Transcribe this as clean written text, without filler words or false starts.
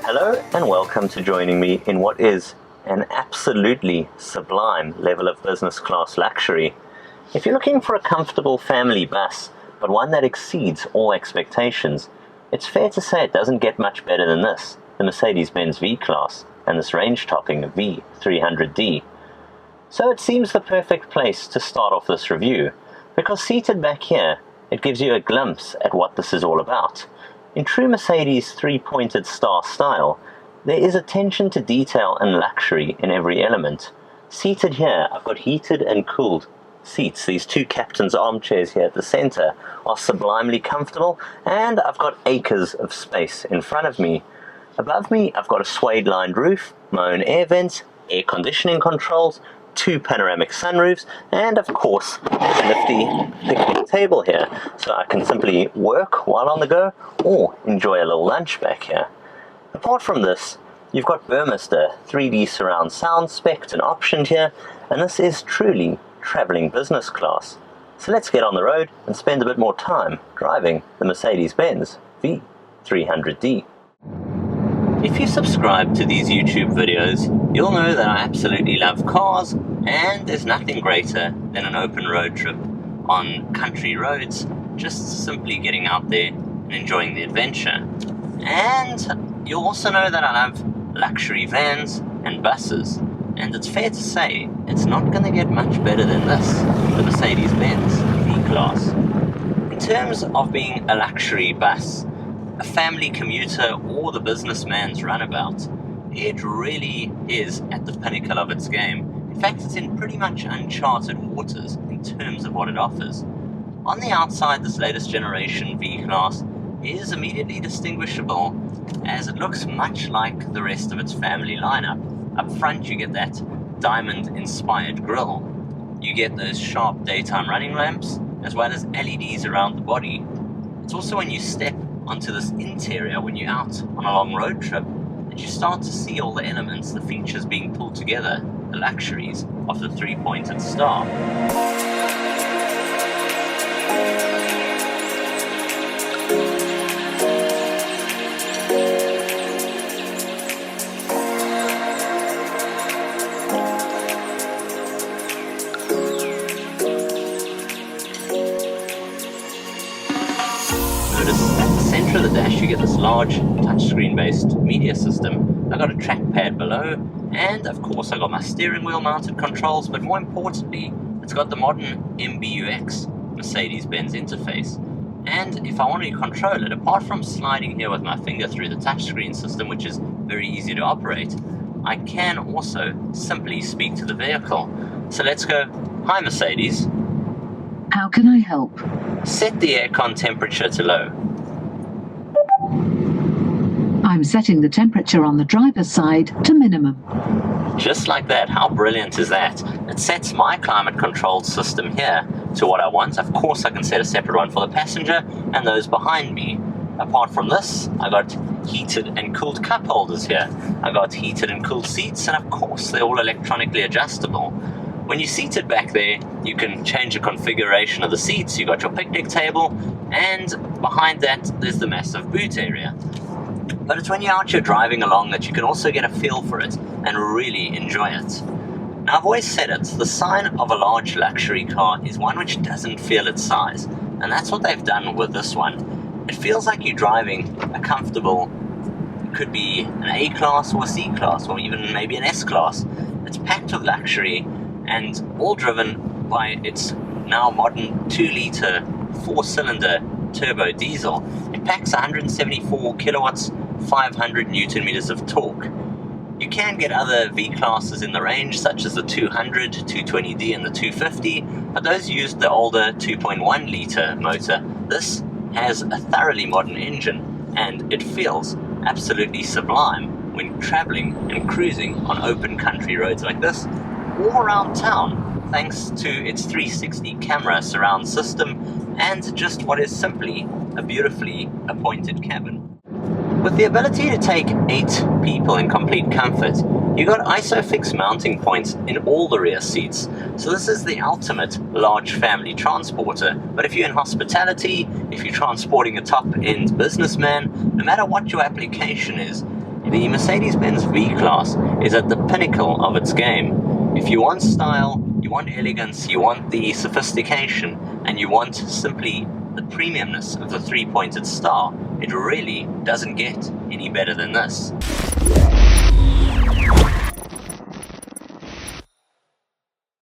Hello and welcome to joining me in what is an absolutely sublime level of business class luxury. If you're looking for a comfortable family bus, but one that exceeds all expectations, it's fair to say it doesn't get much better than this, the Mercedes-Benz V-Class and this range-topping V300d. So it seems the perfect place to start off this review, because seated back here, it gives you a glimpse at what this is all about. In true Mercedes three-pointed star style, there is attention to detail and luxury in every element. Seated here, I've got heated and cooled seats. These two captain's armchairs here at the center are sublimely comfortable, and I've got acres of space in front of me. Above me, I've got a suede-lined roof, my own air vents, air conditioning controls, two panoramic sunroofs, and of course a nifty picnic table here, so I can simply work while on the go or enjoy a little lunch back here. Apart from this, you've got Burmester 3D surround sound spec'd and optioned here, and this is truly traveling business class. So let's get on the road and spend a bit more time driving the Mercedes-Benz V300d. If you subscribe to these YouTube videos, you'll know that I absolutely love cars, and there's nothing greater than an open road trip on country roads, just simply getting out there and enjoying the adventure. And you'll also know that I love luxury vans and buses, and it's fair to say it's not going to get much better than this, the Mercedes-Benz V-Class. In terms of being a luxury bus, a family commuter, or the businessman's runabout, it really is at the pinnacle of its game. In fact, it's in pretty much uncharted waters in terms of what it offers. On the outside, this latest generation V-Class is immediately distinguishable, as it looks much like the rest of its family lineup. Up front, you get that diamond-inspired grille. You get those sharp daytime running lamps, as well as LEDs around the body. It's also when you step onto this interior, when you're out on a long road trip, that you start to see all the elements, the features being pulled together, the luxuries of the three-pointed star. Of the dash, you get this large touchscreen based media system. I got a trackpad below, and of course I got my steering wheel mounted controls, but more importantly, it's got the modern MBUX Mercedes-Benz interface. And if I want to control it, apart from sliding here with my finger through the touchscreen system, which is very easy to operate, I can also simply speak to the vehicle. So let's go, "Hi Mercedes. How can I help?" Set the aircon temperature to low. I'm setting the temperature on the driver's side to minimum. Just like that. How brilliant is that? It sets my climate control system here to what I want. Of course I can set a separate one for the passenger and those behind me. Apart from this, I got heated and cooled cup holders here. I got heated and cooled seats, and of course they're all electronically adjustable. When you're seated back there, you can change the configuration of the seats. You got your picnic table, and behind that there's the massive boot area. But it's when you're out here driving along that you can also get a feel for it and really enjoy it. Now, I've always said it, the sign of a large luxury car is one which doesn't feel its size, and that's what they've done with this one. It feels like you're driving a comfortable, it could be an A-class or a C-class or even maybe an S-class. It's packed with luxury and all driven by its now modern 2-litre 4-cylinder turbo diesel. It packs 174 kilowatts, 500 Newton meters of torque. You can get other V-classes in the range, such as the 200, 220d and the 250, but those used the older 2.1 litre motor. This has a thoroughly modern engine, and it feels absolutely sublime when travelling and cruising on open country roads like this, or around town, thanks to its 360 camera surround system and just what is simply a beautifully appointed cabin. With the ability to take 8 people in complete comfort, you got ISOFIX mounting points in all the rear seats, so this is the ultimate large family transporter. But if you're in hospitality, if you're transporting a top-end businessman, no matter what your application is, the Mercedes-Benz V-Class is at the pinnacle of its game. If you want style, you want elegance, you want the sophistication, and you want simply the premiumness of the 3-pointed star, it really doesn't get any better than this.